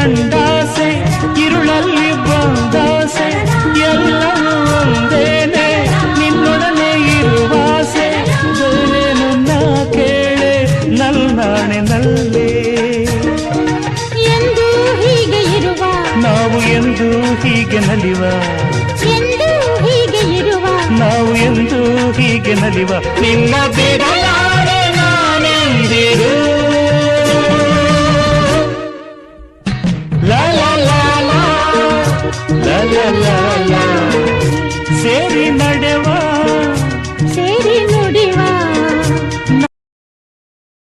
ಕಂಡಾಸೆ ഇരുಳಲ್ಲಿ ಬಂದಾಸೆ ಎಲ್ಲವೂ ಒಂದೇನೆ ನಿನ್ನೊಡನೆ ಇರುವಾಸೆ ಬೇರೇನು ನಾ ಕೇಳೆ ನಲ್ನಾಣೆ ನಲ್ಲೇ ಎಂದು ಹೀಗೆ ಇರುವ ನಾವು ಎಂದು ಹೀಗೆ ನಲಿವ ಎಂದು ಹೀಗೆ ಇರುವ ನಾವು ಎಂದು ಹೀಗೆ ನಲಿವ ನಿನ್ನ ಬಿಡಲ